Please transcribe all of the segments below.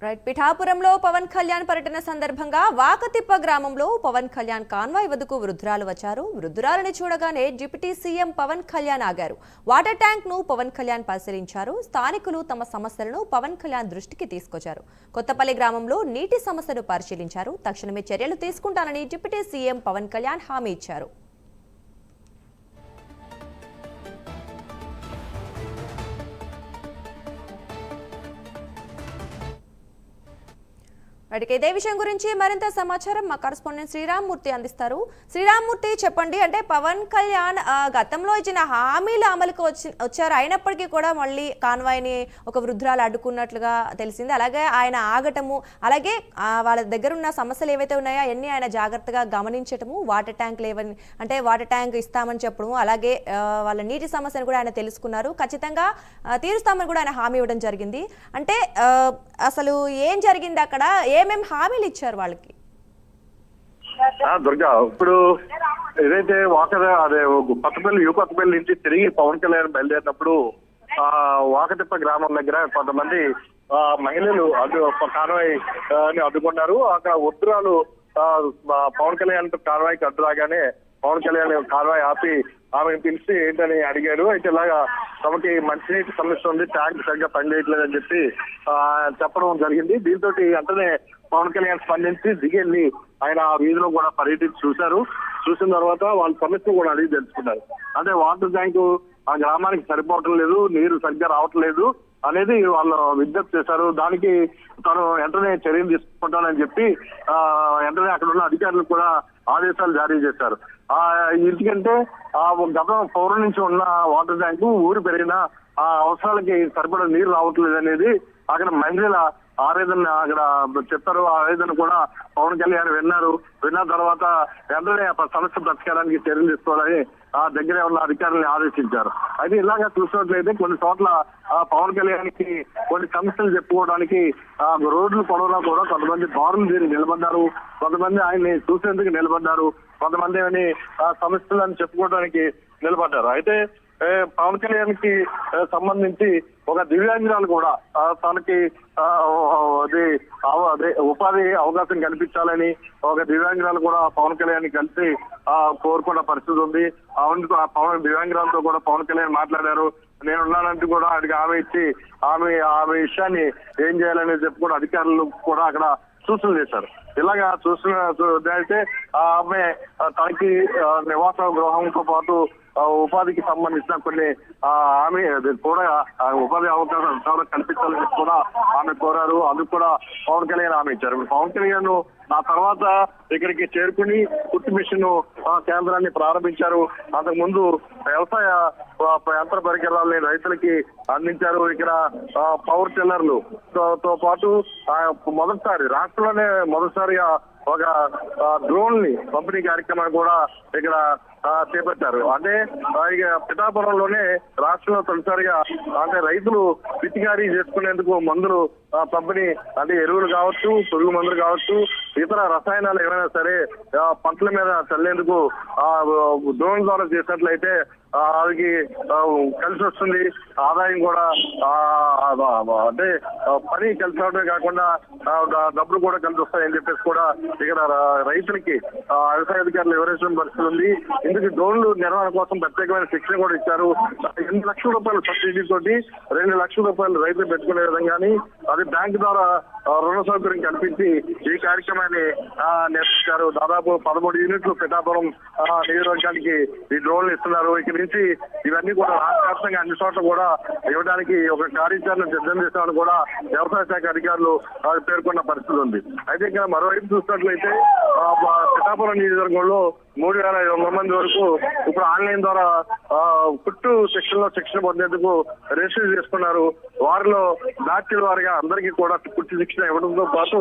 Right. పిఠాపురంలో పవన్ కళ్యాణ్ పర్యటన సందర్భంగా వాకతిప్ప గ్రామంలో పవన్ కళ్యాణ్ కాన్వాయ్ వద్దకు వృద్ధురాలు వచ్చారు. వృద్ధురాలని చూడగానే డిప్యూటీ సీఎం పవన్ కళ్యాణ్ ఆగారు. వాటర్ ట్యాంక్ ను పవన్ కళ్యాణ్ పరిశీలించారు. స్థానికులు తమ సమస్యలను పవన్ కళ్యాణ్ దృష్టికి తీసుకొచ్చారు. కొత్తపల్లి గ్రామంలో నీటి సమస్యను పరిశీలించారు. తక్షణమే చర్యలు తీసుకుంటానని డిప్యూటీ సీఎం పవన్ కళ్యాణ్ హామీ ఇచ్చారు. ఇదే విషయం గురించి మరింత సమాచారం మా కరెస్పాండెంట్ శ్రీరామ్మూర్తి అందిస్తారు. శ్రీరామ్మూర్తి, చెప్పండి. అంటే పవన్ కళ్యాణ్ గతంలో ఇచ్చిన హామీల అమలుకు వచ్చారు, అయినప్పటికీ కూడా మళ్ళీ కాన్వాయ్ని ఒక వృద్ధురాలు అడ్డుకున్నట్లుగా తెలిసింది. అలాగే ఆయన ఆగటము, అలాగే వాళ్ళ దగ్గర ఉన్న సమస్యలు ఏవైతే ఉన్నాయో అవన్నీ ఆయన జాగ్రత్తగా గమనించటము, వాటర్ ట్యాంక్ లేవని అంటే వాటర్ ట్యాంక్ ఇస్తామని చెప్పడము, అలాగే వాళ్ళ నీటి సమస్యను కూడా ఆయన తెలుసుకున్నారు. ఖచ్చితంగా తీరుస్తామని కూడా ఆయన హామీ ఇవ్వడం జరిగింది. అంటే అసలు ఏం జరిగింది అక్కడ, ఏమేం హామీలు ఇచ్చారు వాళ్ళకి? దుర్గా, ఇప్పుడు ఏదైతే అదే కొత్తపల్లి కొత్తపల్లి నుంచి తిరిగి పవన్ కళ్యాణ్ బయలుదేరినప్పుడు వాకతిప్ప గ్రామం దగ్గర కొంతమంది మహిళలు కాన్వాయ్ ని అడ్డుకున్నారు. అక్కడ ఉత్తరాలు పవన్ కళ్యాణ్ కాన్వాయ్కి అడ్డు రాగానే పవన్ కళ్యాణ్ కాన్వాయ్ ఆపి ఆమెను పిలిచి ఏంటని అడిగారు. అయితే ఇలాగా తమకి మంచినీటి సమస్య ఉంది, ట్యాంక్ సరిగ్గా పనిచేయట్లేదని చెప్పి చెప్పడం జరిగింది. దీంతో వెంటనే పవన్ కళ్యాణ్ స్పందించి దిగెళ్ళి ఆయన ఆ వీధిలో కూడా పర్యటించి చూసిన తర్వాత వాళ్ళ సమస్య కూడా అడిగి తెలుసుకున్నారు. అంటే వాటర్ ట్యాంకు ఆ గ్రామానికి సరిపోవటం లేదు, నీరు సరిగ్గా రావటం లేదు అనేది వాళ్ళు విజ్ఞప్తి చేశారు. దానికి తను వెంటనే చర్యలు తీసుకుంటానని చెప్పి వెంటనే అక్కడ ఉన్న అధికారులకు కూడా ఆదేశాలు జారీ చేశారు. ఎందుకంటే గత పౌరం నుంచి ఉన్న వాటర్ ట్యాంకు ఊరు పెరిగిన ఆ అవసరాలకి సరిపడా నీరు రావట్లేదు అనేది అక్కడ మహిళల ఆవేదన అక్కడ చెప్పారు. ఆ ఆవేదన కూడా పవన్ కళ్యాణ్ విన్న తర్వాత వెంటనే సమస్య పరిష్కారానికి చర్యలు తీసుకోవాలని ఆ దగ్గరే ఉన్న అధికారులను ఆదేశించారు. అయితే ఇలాగా చూసినట్లయితే కొన్ని చోట్ల పవన్ కళ్యాణ్కి కొన్ని సమస్యలు చెప్పుకోవడానికి రోడ్లు పొడవునా కూడా కొంతమంది బారులు తీరి నిలబడ్డారు, కొంతమంది ఆయన్ని చూసేందుకు నిలబడ్డారు, కొంతమంది సమస్యలను చెప్పుకోవడానికి నిలబడ్డారు. అయితే పవన్ కళ్యాణ్ కి సంబంధించి ఒక దివ్యాంగురాలు కూడా తనకి ఉపాధి అవకాశం కల్పించాలని ఒక దివ్యాంగురాలు కూడా పవన్ కళ్యాణ్ కలిసి కోరుకున్న పరిస్థితి ఉంది. పవన్ దివ్యాంగురాలతో కూడా పవన్ కళ్యాణ్ మాట్లాడారు. నేనున్నానంటూ కూడా ఆయనకి హామీ ఇచ్చి ఆమె విషయాన్ని ఏం చేయాలనేది చెప్పుకుని అధికారులు కూడా అక్కడ సూచనలు చేశారు. ఇలాగా అయితే ఆమె తనకి నివాస గృహంతో పాటు ఉపాధికి సంబంధించిన కొన్ని హామీ కూడా ఉపాధి అవకాశం కల్పించాలని కూడా ఆమె కోరారు. అందుకు కూడా పవన్ కళ్యాణ్ హామీ ఇచ్చారు. పవన్ కళ్యాణ్ ఆ తర్వాత ఇక్కడికి చేరుకుని కుట్టు మిషన్ కేంద్రాన్ని ప్రారంభించారు. అంతకుముందు వ్యవసాయ యంత్ర పరికరాలని రైతులకి అందించారు. ఇక్కడ పవర్ టిల్లర్లు తో పాటు రాష్ట్రంలోనే మొదటిసారిగా ఒక డ్రోన్ ని పంపిణీ కార్యక్రమాన్ని కూడా ఇక్కడ చేపట్టారు. అంటే పిఠాపురంలోనే రాష్ట్రంలో తొలిసారిగా అంటే రైతులు పిచికారీ చేసుకునేందుకు మందులు పంపిణీ, అంటే ఎరువులు కావచ్చు, పురుగు మందులు కావచ్చు, ఇతర రసాయనాలు ఏమైనా సరే పంటల మీద చల్లేందుకు డ్రోన్ ద్వారా చేసినట్లయితే అది కలిసి వస్తుంది. ఆదాయం కూడా అంటే పని కలిసి రావడమే కాకుండా డబ్బులు కూడా కలిసి వస్తాయని చెప్పేసి కూడా ఇక్కడ రైతులకి వ్యవసాయ అధికారులు వివరించిన పరిస్థితి ఉంది. ఇందుకు డ్రోన్లు నిర్వహణ కోసం ప్రత్యేకమైన శిక్షణ కూడా ఇచ్చారు. 8 లక్షల రూపాయల సబ్సిడీ తోటి 2 లక్షల రూపాయలు రైతులు పెట్టుకునే విధంగాని అది బ్యాంక్ ద్వారా రుణ సౌకర్యం కల్పించి ఈ కార్యక్రమాన్ని నిర్వహించారు. దాదాపు 13 యూనిట్లు పిఠాపురం నియోజకవర్గానికి ఈ డ్రోన్లు ఇస్తున్నారు. ఇక్కడి నుంచి ఇవన్నీ కూడా రాష్ట్ర వ్యాప్తంగా అన్ని చోట్ల కూడా ఇవ్వడానికి ఒక కార్యాచరణ సిద్ధం చేస్తామని కూడా వ్యవసాయ శాఖ అధికారులు పేర్కొన్న పరిస్థితి ఉంది. అయితే ఇక్కడ మరోవైపు చూసినట్లయితే పిఠాపురం నియోజకవర్గంలో 3,500 మంది వరకు ఇప్పుడు ఆన్లైన్ ద్వారా కుట్టు శిక్షణ పొందేందుకు రిజిస్టర్ చేసుకున్నారు. వారిలో బ్యాచ్ల వారిగా అందరికీ కూడా కుట్టు శిక్షణ ఇవ్వడంతో పాటు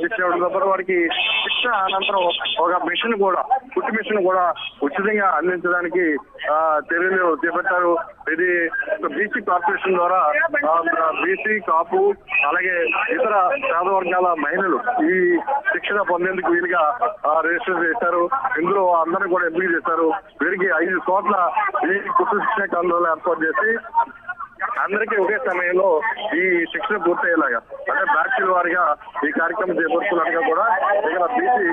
శిక్షణ ఇవ్వడంతో పాటు వారికి శిక్షణ అనంతరం ఒక మిషన్ కూడా కుట్టు మిషన్ కూడా ఉచితంగా అందించడానికి చర్యలు చేపట్టారు. ఇది బీసీ కార్పొరేషన్ ద్వారా బీసీ, కాపు అలాగే ఇతర పేద వర్గాల మహిళలు ఈ శిక్షణ పొందేందుకు వీలుగా రిజిస్టర్ చేశారు. ఇందులో అందరూ కూడా ఎంపిక చేశారు. వీరికి 5 కోట్ల ఈ కుటుంబ శిక్షణ కేంద్రాలు ఏర్పాటు చేసి అందరికీ ఒకే సమయంలో ఈ శిక్షణ పూర్తయ్యేలాగా అంటే బ్యాచ్ల వారిగా ఈ కార్యక్రమం చేపడుతున్నట్టుగా కూడా ఇక్కడ బీసీ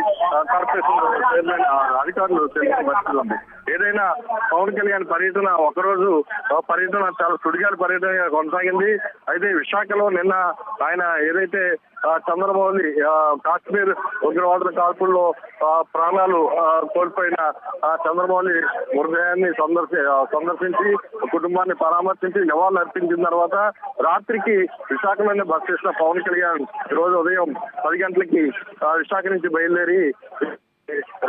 కార్పొరేషన్ చైర్మన్ అధికారులు తెలిసిన పరిస్థితి ఉంది. ఏదైనా పవన్ కళ్యాణ్ పర్యటన ఒకరోజు పర్యటన చాలా సుడిగాలి పర్యటన కొనసాగింది. అయితే విశాఖలో నిన్న ఆయన ఏదైతే చంద్రమౌళి కాశ్మీర్ ఉగ్రవాదుల కాల్పుల్లో ప్రాణాలు కోల్పోయిన చంద్రమౌళి మృతదేహాన్ని సందర్శించి కుటుంబాన్ని పరామర్శించి నివాళులు అర్పించిన తర్వాత రాత్రికి విశాఖలోనే బస్ చేసిన పవన్ కళ్యాణ్ ఈ రోజు ఉదయం 10 గంటలకి విశాఖ నుంచి బయలుదేరి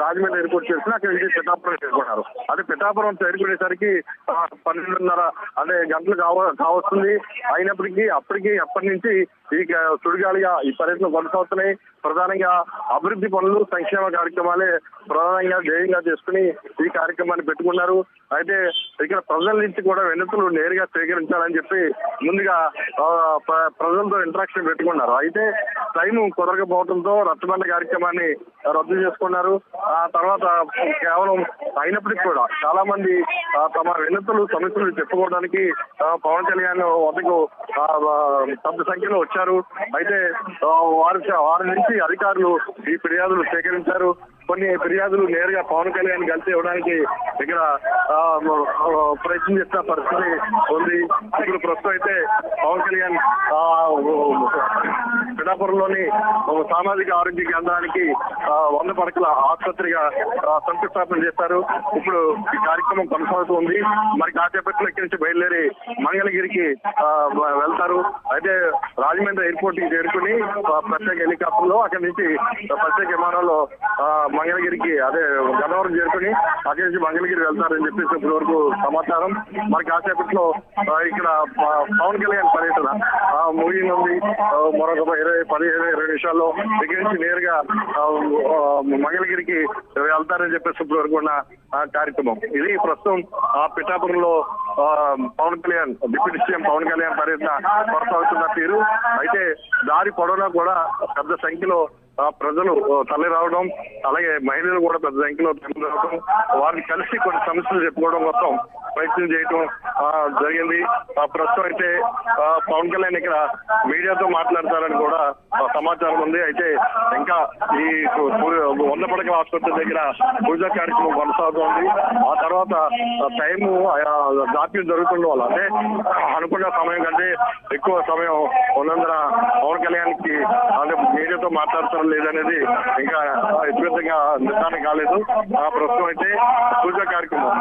రాజమండ్రి ఎయిర్పోర్ట్ చేసిన అక్కడి నుంచి పిఠాపురం చేరుకున్నారు. అదే పిఠాపురం చేరుకునేసరికి 12:30 అంటే గంటలు కావస్తుంది. అయినప్పటికీ అప్పటి నుంచి ఈ సుడిగాలిగా ఈ పర్యటన కొనసాగుతున్నాయి. ప్రధానంగా అభివృద్ధి పనులు సంక్షేమ కార్యక్రమాలే ప్రధానంగా ధ్యేయంగా చేసుకుని ఈ కార్యక్రమాన్ని పెట్టుకున్నారు. అయితే ఇక్కడ ప్రజల నుంచి కూడా వినతులు నేరుగా స్వీకరించాలని చెప్పి ముందుగా ప్రజలతో ఇంటరాక్షన్ పెట్టుకున్నారు. అయితే టైం కుదరకపోవడంతో రచ్చబండ కార్యక్రమాన్ని రద్దు చేసుకున్నారు. ఆ తర్వాత కేవలం అయినప్పటికీ కూడా చాలా మంది తమ వినతులు సమస్యలు చెప్పుకోవడానికి పవన్ కళ్యాణ్ వద్దకు పెద్ద సంఖ్యలో వచ్చారు. అయితే వారి నుంచి అధికారులు ఈ ఫిర్యాదులు సేకరించారు. కొన్ని ఫిర్యాదులు నేరుగా పవన్ కళ్యాణ్ కలిసి ఇవ్వడానికి ఇక్కడ ప్రయత్నం చేసిన పరిస్థితి ఉంది. ఇప్పుడు ప్రస్తుతం అయితే పవన్ కళ్యాణ్ పిఠాపురంలోని సామాజిక ఆరోగ్య కేంద్రానికి 100 పడకల ఆసుపత్రిగా శంకుస్థాపన చేశారు. ఇప్పుడు ఈ కార్యక్రమం కొనసాగుతుంది. మరి కాసేపట్లో ఇక్కడి నుంచి బయలుదేరి మంగళగిరికి వెళ్తారు. అయితే రాజమండ్రి ఎయిర్పోర్ట్ కి చేరుకుని ప్రత్యేక హెలికాప్టర్ లో అక్కడి నుంచి ప్రత్యేక విమానంలో మంగళగిరికి అదే గన్నవరం చేరుకుని అక్కడి నుంచి మంగళగిరి వెళ్తారని చెప్పేసి ఇప్పటి వరకు సమాచారం. మరి కాసేపట్లో ఇక్కడ పవన్ కళ్యాణ్ పర్యటన ముగినుంది. మరొక 15-20 నిమిషాల్లో ఇక్కడి నుంచి నేరుగా మంగళగిరికి వెళ్తారని చెప్పేసి ఇప్పటి వరకు ఉన్న కార్యక్రమం ఇది. ప్రస్తుతం పిఠాపురంలో పవన్ కళ్యాణ్ డిప్యూటీ సీఎం పవన్ కళ్యాణ్ పర్యటన కొనసాగుతున్న తీరు. అయితే దారి పొడవునా కూడా పెద్ద సంఖ్యలో ప్రజలు తరలి రావడం, అలాగే మహిళలు కూడా పెద్ద సంఖ్యలో తరలి రావడం, వారిని కలిసి కొన్ని సమస్యలు చెప్పుకోవడం కోసం ప్రయత్నం చేయడం జరిగింది. ప్రస్తుతం అయితే పవన్ కళ్యాణ్ ఇక్కడ మీడియాతో మాట్లాడతారని కూడా సమాచారం ఉంది. అయితే ఇంకా ఈ 100 పడకల ఆసుపత్రి దగ్గర పూజా కార్యక్రమం కొనసాగుతోంది. ఆ తర్వాత టైము జాప్యం జరుగుతుండడం వల్ల అంటే అనుకున్న సమయం కంటే ఎక్కువ సమయం ఉన్నందున పవన్ కళ్యాణ్ కి అంటే మీడియాతో మాట్లాడుతున్నారు లేదనేది ఇంకా విస్తృతంగా నిర్ధారణ కాలేదు. ప్రస్తుతం అయితే పూజా కార్యక్రమం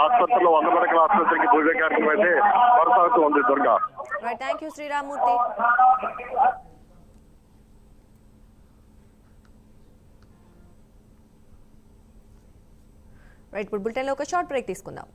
ఆసుపత్రిలో 100 పడకల ఆసుపత్రికి పూజా కార్యక్రమం అయితే కొనసాగుతూ ఉంది. దుర్గా. Thank you Sriramamurthy. ఇప్పుడు బులెటిన్లో ఒక షార్ట్ బ్రేక్ తీసుకుందాం.